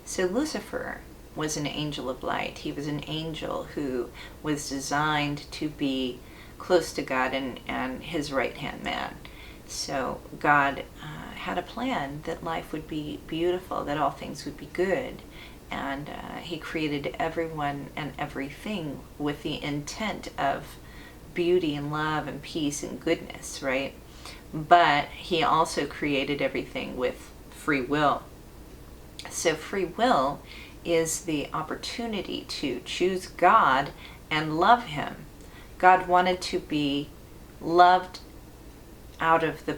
So Lucifer was an angel of light. He was an angel who was designed to be close to God and his right-hand man. So God had a plan that life would be beautiful, that all things would be good. And he created everyone and everything with the intent of beauty and love and peace and goodness, right? But he also created everything with free will. So free will is the opportunity to choose God and love him. God wanted to be loved out of the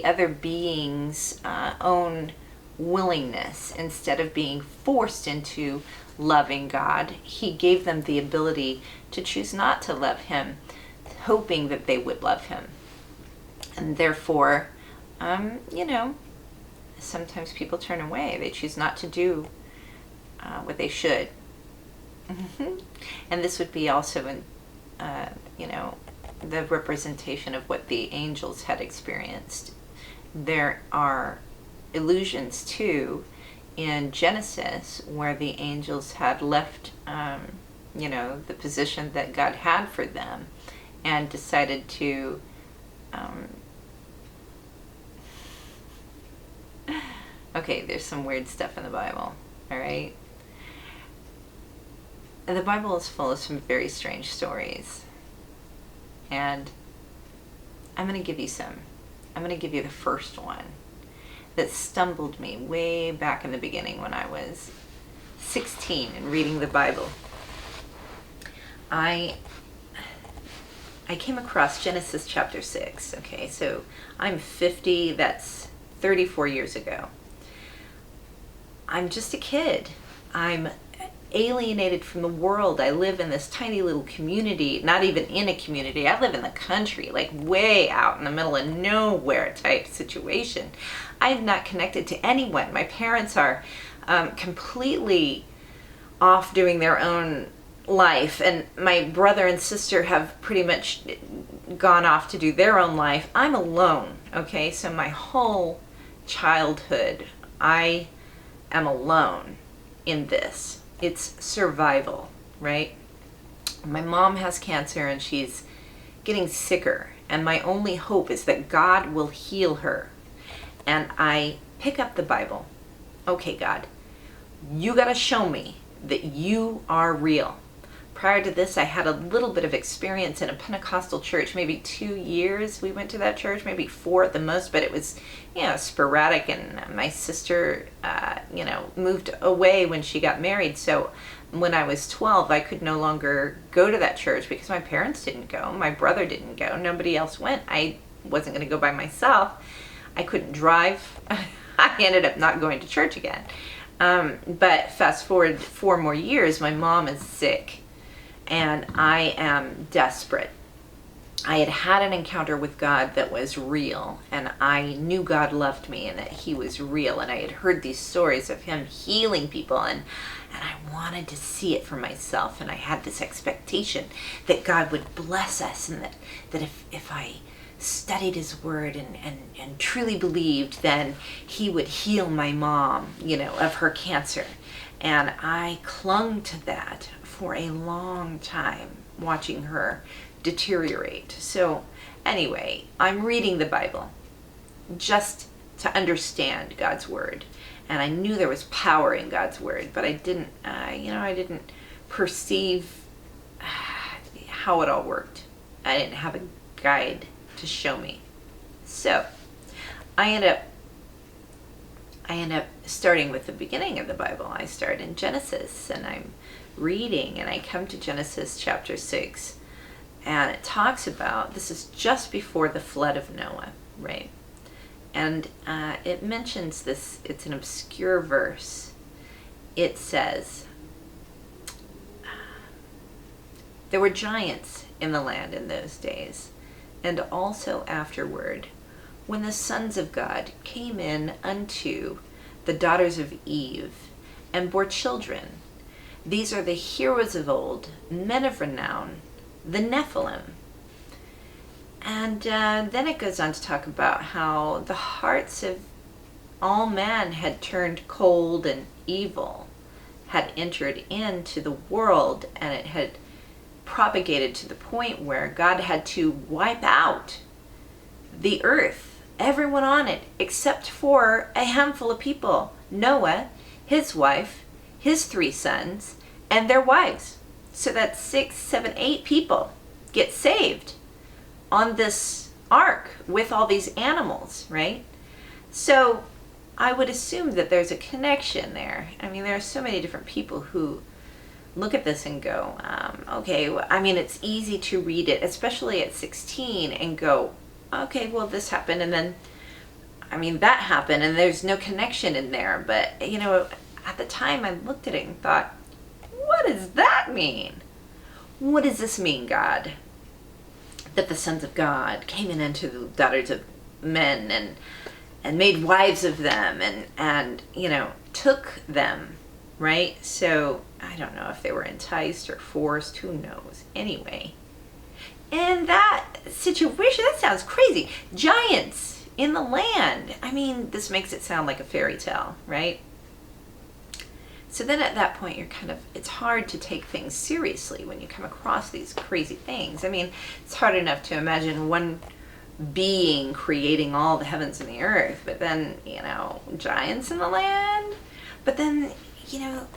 other being's own willingness. Instead of being forced into loving God, he gave them the ability to choose not to love him, hoping that they would love him. And therefore, sometimes people turn away. They choose not to do what they should. And this would be also the representation of what the angels had experienced. There are illusions too in Genesis where the angels had left the position that God had for them and decided to okay, there's some weird stuff in the Bible, all right? The Bible is full of some very strange stories. And I'm going to give you some. I'm going to give you the first one that stumbled me way back in the beginning when I was 16 and reading the Bible. I came across Genesis chapter 6. Okay, so I'm 50, that's 34 years ago. I'm just a kid. I'm alienated from the world. I live in this tiny little community, not even in a community. I live in the country, like way out in the middle of nowhere type situation. I'm not connected to anyone. My parents are completely off doing their own life, and my brother and sister have pretty much gone off to do their own life. I'm alone, okay? So my whole childhood, I am alone in this. It's survival, right? My mom has cancer and she's getting sicker, and my only hope is that God will heal her. And I pick up the Bible. Okay, God, you got to show me that you are real. Prior to this, I had a little bit of experience in a Pentecostal church, maybe 2 years we went to that church, maybe 4 at the most, but it was, sporadic. And my sister, moved away when she got married. So when I was 12, I could no longer go to that church because my parents didn't go. My brother didn't go. Nobody else went. I wasn't going to go by myself. I couldn't drive. I ended up not going to church again. But fast forward 4 more years, my mom is sick. And I am desperate. I had had an encounter with God that was real, and I knew God loved me and that he was real, and I had heard these stories of him healing people, and I wanted to see it for myself, and I had this expectation that God would bless us, and that if I studied his word and truly believed, then he would heal my mom, of her cancer. And I clung to that for a long time, watching her deteriorate. So anyway, I'm reading the Bible just to understand God's word. And I knew there was power in God's word, but I didn't perceive how it all worked. I didn't have a guide to show me. So I end up starting with the beginning of the Bible. I start in Genesis, and I'm reading, and I come to Genesis chapter 6, and it talks about, this is just before the flood of Noah, right? And it mentions this, it's an obscure verse. It says, there were giants in the land in those days, and also afterward, when the sons of God came in unto the daughters of Eve, and bore children. These are the heroes of old, men of renown, the Nephilim. And then it goes on to talk about how the hearts of all man had turned cold and evil, had entered into the world, and it had propagated to the point where God had to wipe out the earth, everyone on it, except for a handful of people: Noah, his wife, his 3 sons, and their wives. So that's 6, 7, 8 people get saved on this ark with all these animals, right? So I would assume that there's a connection there. I mean, there are so many different people who look at this and go, okay, well, I mean, it's easy to read it, especially at 16, and go, okay, well, this happened, and then, I mean, that happened, and there's no connection in there. But, you know, at the time I looked at it and thought, what does that mean? What does this mean, God? That the sons of God came in unto the daughters of men and made wives of them and you know, took them, right? So I don't know if they were enticed or forced, who knows? Anyway, in that situation, that sounds crazy. Giants in the land. I mean, this makes it sound like a fairy tale, right? So then at that point, it's hard to take things seriously when you come across these crazy things. I mean, it's hard enough to imagine one being creating all the heavens and the earth, but then, you know, giants in the land. But then, you know,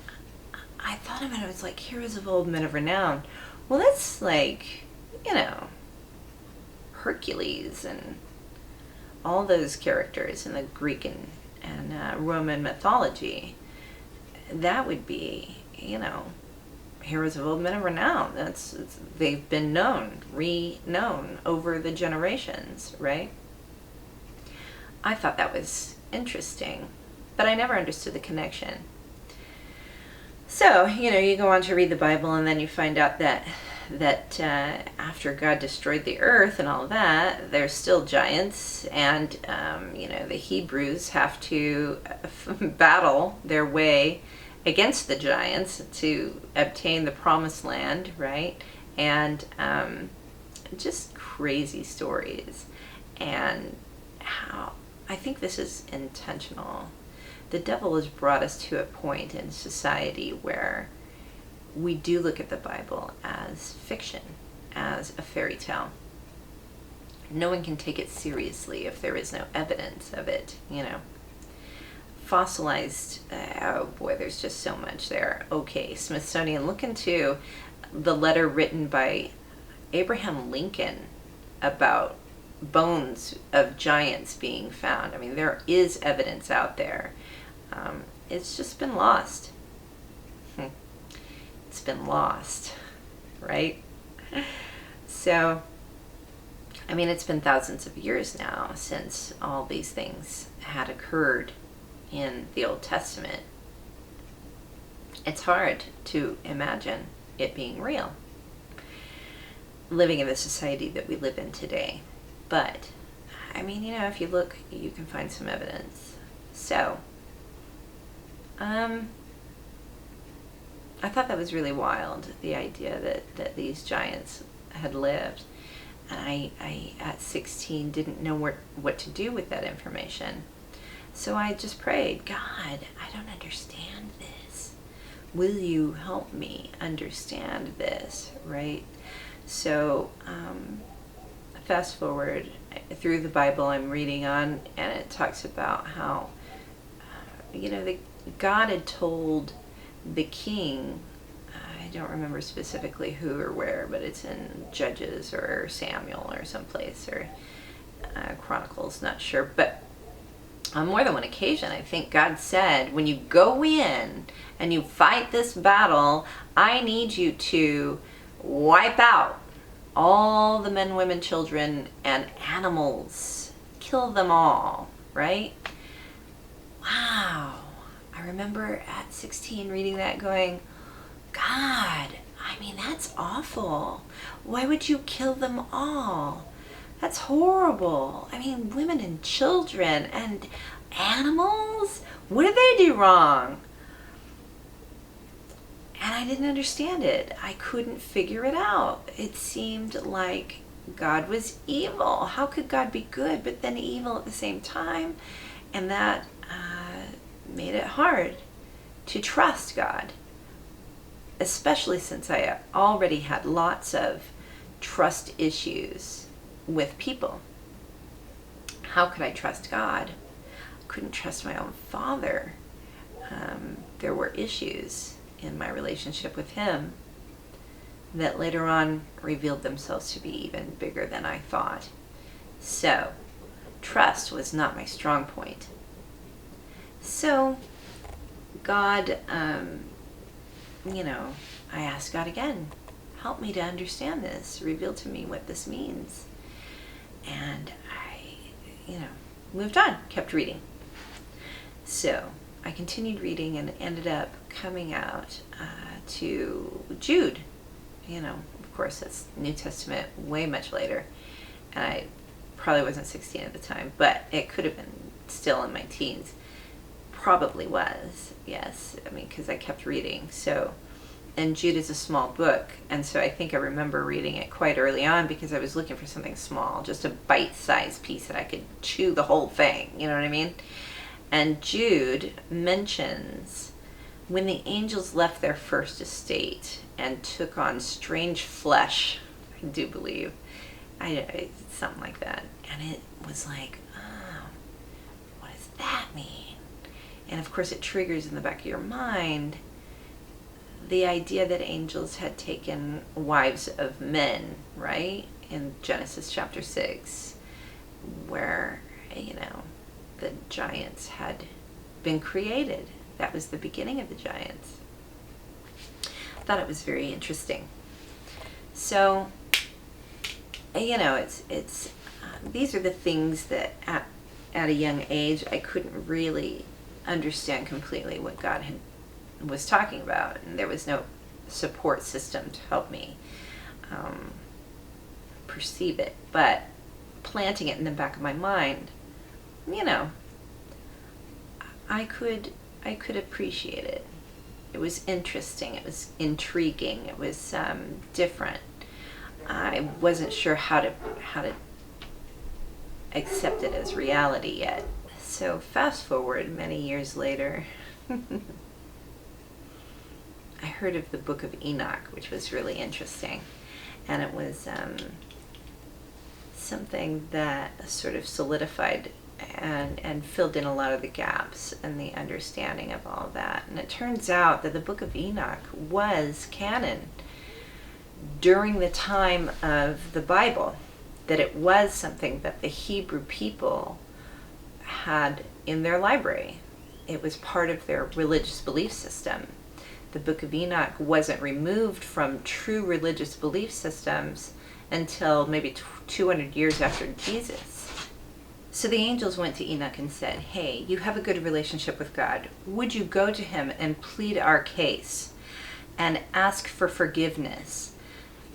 I thought about it, it was like heroes of old, men of renown. Well, that's like, you know, Hercules and all those characters in the Greek and Roman mythology. That would be, you know, heroes of old, men of renown. They've been renowned over the generations, right? I thought that was interesting, but I never understood the connection. So, you know, you go on to read the Bible, and then you find out that after God destroyed the earth and all of that, there's still giants, and you know, the Hebrews have to battle their way against the giants to obtain the promised land, right? And just crazy stories. And how I think this is intentional. The devil has brought us to a point in society where we do look at the Bible as fiction, as a fairy tale. No one can take it seriously if there is no evidence of it, you know. Fossilized, oh boy, there's just so much there. Okay, Smithsonian, look into the letter written by Abraham Lincoln about bones of giants being found. I mean, there is evidence out there. It's just been lost. It's been lost, right? So, I mean, it's been thousands of years now since all these things had occurred in the Old Testament. It's hard to imagine it being real, living in the society that we live in today. But, I mean, you know, if you look, you can find some evidence. So, I thought that was really wild, the idea that these giants had lived. And I at 16 didn't know what to do with that information. So I just prayed, God, I don't understand this. Will you help me understand this, right? So fast forward through the Bible I'm reading on, and it talks about how, you know, God had told the king, I don't remember specifically who or where, but it's in Judges or Samuel or someplace, or Chronicles, not sure. But on more than one occasion, I think God said, when you go in and you fight this battle, I need you to wipe out all the men, women, children, and animals. Kill them all, right? Wow. I remember at 16 reading that going, God, I mean, that's awful. Why would you kill them all? That's horrible. I mean, women and children and animals? What did they do wrong? And I didn't understand it. I couldn't figure it out. It seemed like God was evil. How could God be good but then evil at the same time? And that made it hard to trust God, especially since I already had lots of trust issues with people. How could I trust God? I couldn't trust my own father. There were issues in my relationship with him that later on revealed themselves to be even bigger than I thought. So, trust was not my strong point. So, God, I asked God again, help me to understand this, reveal to me what this means. And I, moved on, kept reading. So, I continued reading and ended up coming out to Jude. Of course, that's New Testament way much later. And I probably wasn't 16 at the time, but it could have been still in my teens. Probably was, yes. Because I kept reading. So, and Jude is a small book. And so I think I remember reading it quite early on because I was looking for something small, just a bite-sized piece that I could chew the whole thing. You know what I mean? And Jude mentions when the angels left their first estate and took on strange flesh, I do believe, something like that. And it was like, oh, what does that mean? And of course it triggers in the back of your mind the idea that angels had taken wives of men, right? In Genesis chapter 6, where, the giants had been created. That was the beginning of the giants. I thought it was very interesting. So, it's these are the things that at a young age I couldn't really understand completely what God was talking about, and there was no support system to help me perceive it. But planting it in the back of my mind, I could appreciate it. It was interesting. It was intriguing. It was different. I wasn't sure how to accept it as reality yet. So fast forward many years later, I heard of the Book of Enoch, which was really interesting, and it was something that sort of solidified and filled in a lot of the gaps and the understanding of all of that. And it turns out that the Book of Enoch was canon during the time of the Bible, that it was something that the Hebrew people had in their library. It was part of their religious belief system. The Book of Enoch wasn't removed from true religious belief systems until maybe 200 years after Jesus. So the angels went to Enoch and said, hey, you have a good relationship with God. Would you go to him and plead our case and ask for forgiveness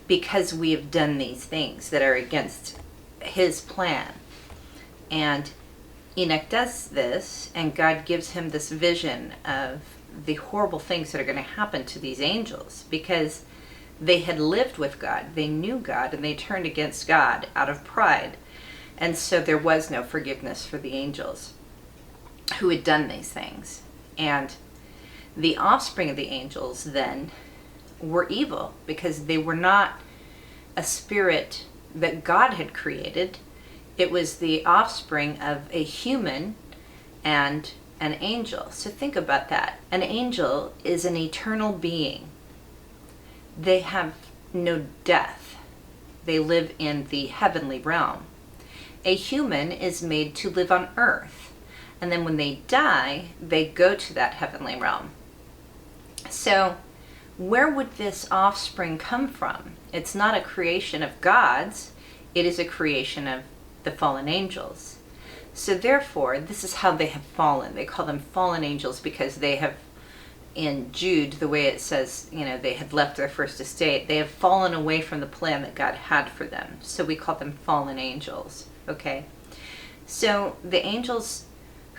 because we have done these things that are against his plan? And Enoch does this, and God gives him this vision of the horrible things that are going to happen to these angels because they had lived with God, they knew God, and they turned against God out of pride. And so there was no forgiveness for the angels who had done these things. And the offspring of the angels then were evil because they were not a spirit that God had created. It was the offspring of a human and an angel. So think about that. An angel is an eternal being. They have no death. They live in the heavenly realm. A human is made to live on earth. And then when they die, they go to that heavenly realm. So where would this offspring come from? It's not a creation of God's. It is a creation of the fallen angels. So therefore, this is how they have fallen. They call them fallen angels because they have, in Jude, the way it says, they had left their first estate, they have fallen away from the plan that God had for them. So we call them fallen angels, okay? So the angels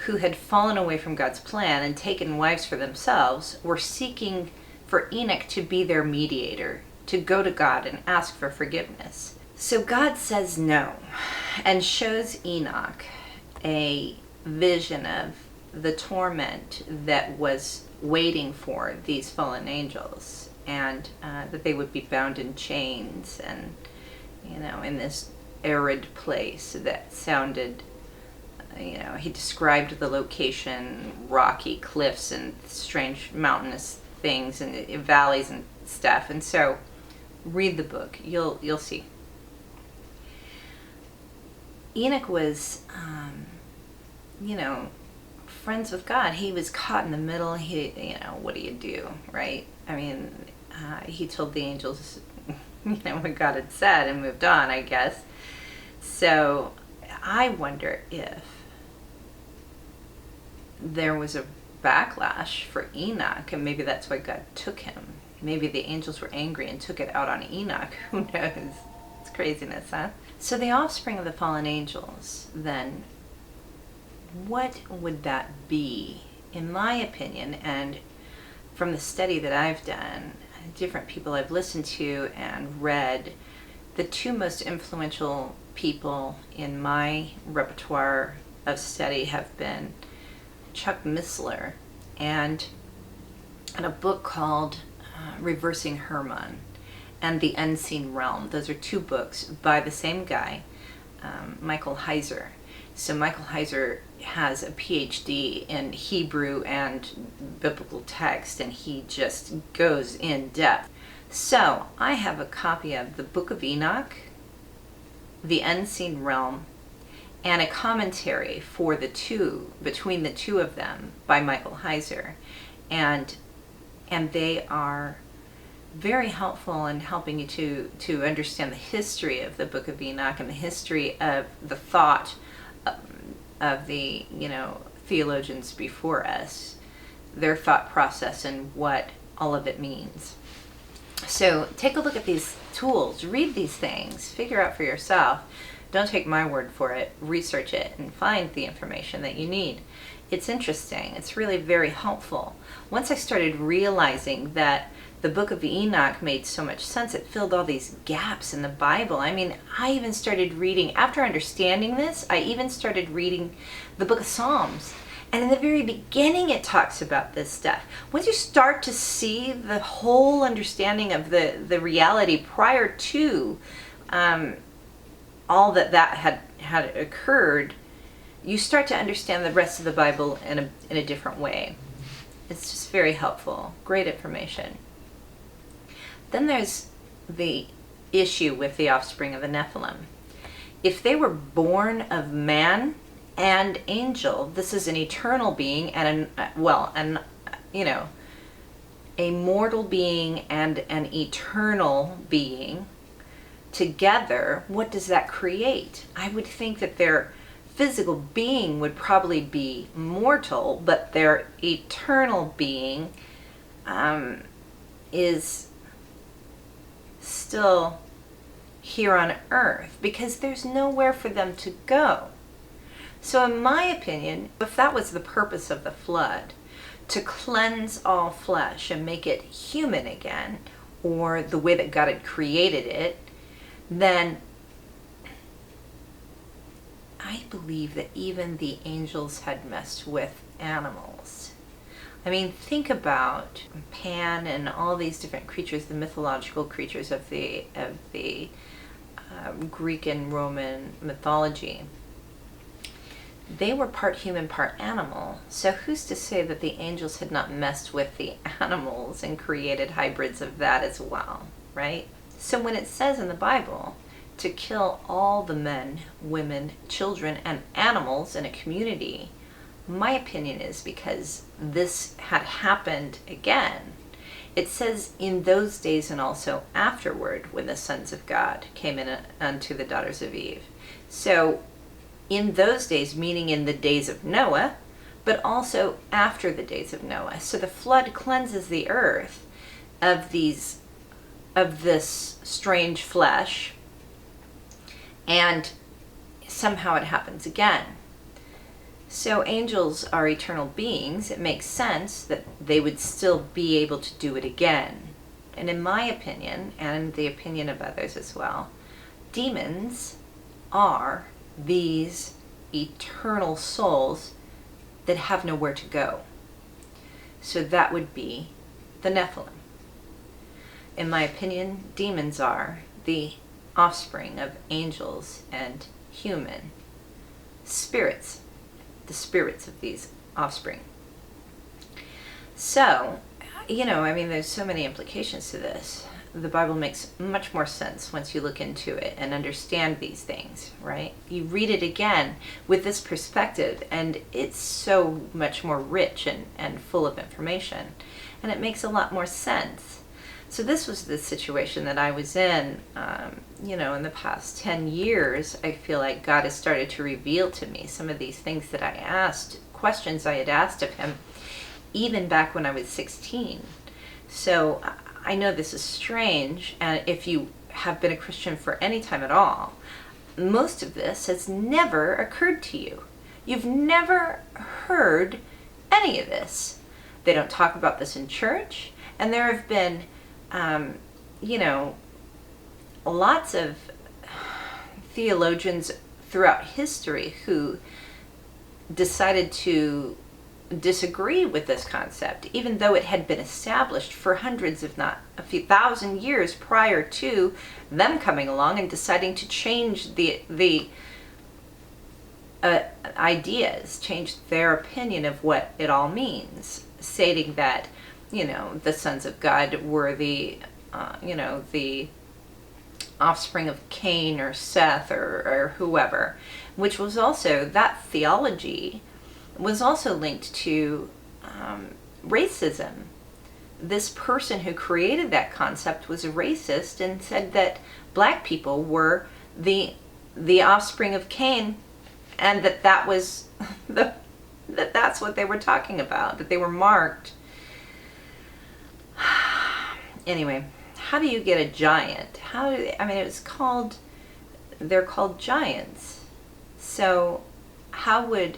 who had fallen away from God's plan and taken wives for themselves were seeking for Enoch to be their mediator, to go to God and ask for forgiveness. So God says no and shows Enoch a vision of the torment that was waiting for these fallen angels, and that they would be bound in chains and, in this arid place that sounded, he described the location, rocky cliffs and strange mountainous things and valleys and stuff. And so read the book, you'll see. Enoch was, friends with God. He was caught in the middle. What do you do, right? I mean, he told the angels, what God had said and moved on, I guess. So I wonder if there was a backlash for Enoch, and maybe that's why God took him. Maybe the angels were angry and took it out on Enoch. Who knows? It's craziness, huh? So the offspring of the fallen angels, then, what would that be? In my opinion, and from the study that I've done, different people I've listened to and read, the two most influential people in my repertoire of study have been Chuck Missler and a book called Reversing Hermon and The Unseen Realm. Those are two books by the same guy, Michael Heiser. So Michael Heiser has a PhD in Hebrew and biblical text, and he just goes in depth. So I have a copy of the Book of Enoch, The Unseen Realm, and a commentary for between the two of them by Michael Heiser. And they are very helpful in helping you to understand the history of the Book of Enoch and the history of the thought of the theologians before us, their thought process and what all of it means. So take a look at these tools, read these things, figure out for yourself. Don't take my word for it, research it and find the information that you need. It's interesting, it's really very helpful. Once I started realizing that the Book of Enoch made so much sense, it filled all these gaps in the Bible. I mean, I even started reading, after understanding this, I even started reading the Book of Psalms. And in the very beginning, it talks about this stuff. Once you start to see the whole understanding of the reality prior to all that had occurred, you start to understand the rest of the Bible in a different way. It's just very helpful. Great information. Then there's the issue with the offspring of the Nephilim. If they were born of man and angel, this is an eternal being and a mortal being and an eternal being together. What does that create? I would think that their physical being would probably be mortal, but their eternal being is still here on earth, because there's nowhere for them to go. So in my opinion, if that was the purpose of the flood, to cleanse all flesh and make it human again, or the way that God had created it, then I believe that even the angels had messed with animals. I mean, think about Pan and all these different creatures, the mythological creatures of the Greek and Roman mythology. They were part human, part animal. So who's to say that the angels had not messed with the animals and created hybrids of that as well, right? So when it says in the Bible to kill all the men, women, children, and animals in a community, my opinion is because this had happened again. It says in those days and also afterward, when the sons of God came in unto the daughters of Eve. So in those days, meaning in the days of Noah, but also after the days of Noah. So the flood cleanses the earth of this strange flesh, and somehow it happens again. So angels are eternal beings. It makes sense that they would still be able to do it again. And in my opinion, and the opinion of others as well, demons are these eternal souls that have nowhere to go. So that would be the Nephilim. In my opinion, demons are the offspring of angels and human spirits, the spirits of these offspring. So, there's so many implications to this. The Bible makes much more sense once you look into it and understand these things, right? You read it again with this perspective, and it's so much more rich and full of information, and it makes a lot more sense. So this was the situation that I was in, in the past 10 years. I feel like God has started to reveal to me some of these things that I asked, questions I had asked of him, even back when I was 16. So I know this is strange, and if you have been a Christian for any time at all, most of this has never occurred to you. You've never heard any of this. They don't talk about this in church, and there have been, lots of theologians throughout history who decided to disagree with this concept, even though it had been established for hundreds, if not a few thousand years prior to them coming along and deciding to change the ideas, change their opinion of what it all means, stating that, the sons of God were the offspring of Cain or Seth or whoever, which was also, that theology was also linked to racism. This person who created that concept was a racist and said that black people were the offspring of Cain, and that was that's what they were talking about, that they were marked. Anyway, how do you get a giant? They're called giants. So how would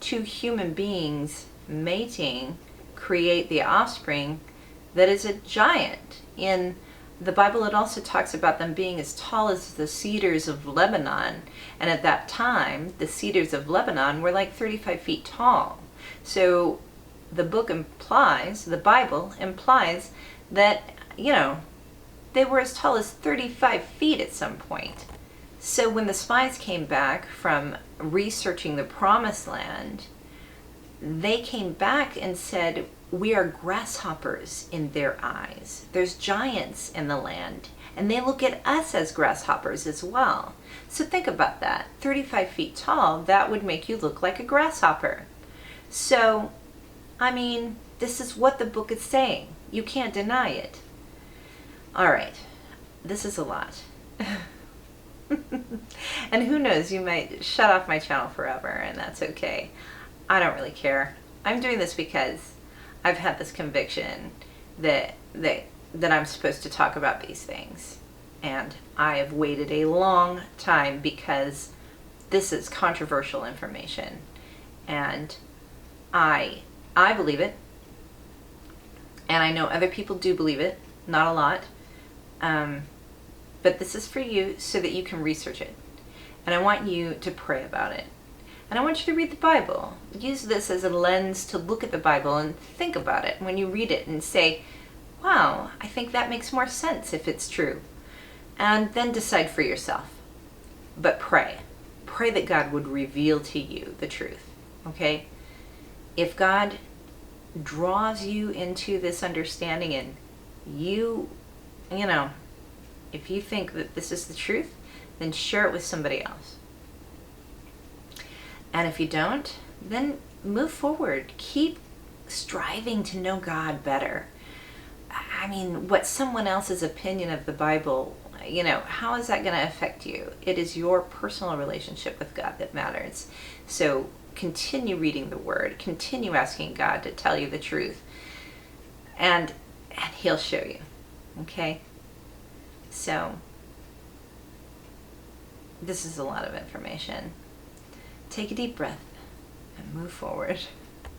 two human beings mating create the offspring that is a giant? In the Bible, it also talks about them being as tall as the cedars of Lebanon. And at that time, the cedars of Lebanon were like 35 feet tall. So the Bible implies that, they were as tall as 35 feet at some point. So when the spies came back from researching the Promised Land, they came back and said, we are grasshoppers in their eyes. There's giants in the land, and they look at us as grasshoppers as well. So think about that. 35 feet tall, that would make you look like a grasshopper. So, this is what the book is saying. You can't deny it. All right, this is a lot. And who knows, you might shut off my channel forever, and that's okay. I don't really care. I'm doing this because I've had this conviction that I'm supposed to talk about these things. And I have waited a long time because this is controversial information. And I believe it. And I know other people do believe it. Not a lot. But this is for you so that you can research it. And I want you to pray about it. And I want you to read the Bible. Use this as a lens to look at the Bible and think about it when you read it and say, wow, I think that makes more sense if it's true. And then decide for yourself. But pray. Pray that God would reveal to you the truth. Okay? If God draws you into this understanding and if you think that this is the truth, then share it with somebody else. And if you don't, then move forward. Keep striving to know God better. What someone else's opinion of the Bible, how is that going to affect you? It is your personal relationship with God that matters. So continue reading the Word. Continue asking God to tell you the truth. And He'll show you. Okay? So, this is a lot of information. Take a deep breath and move forward.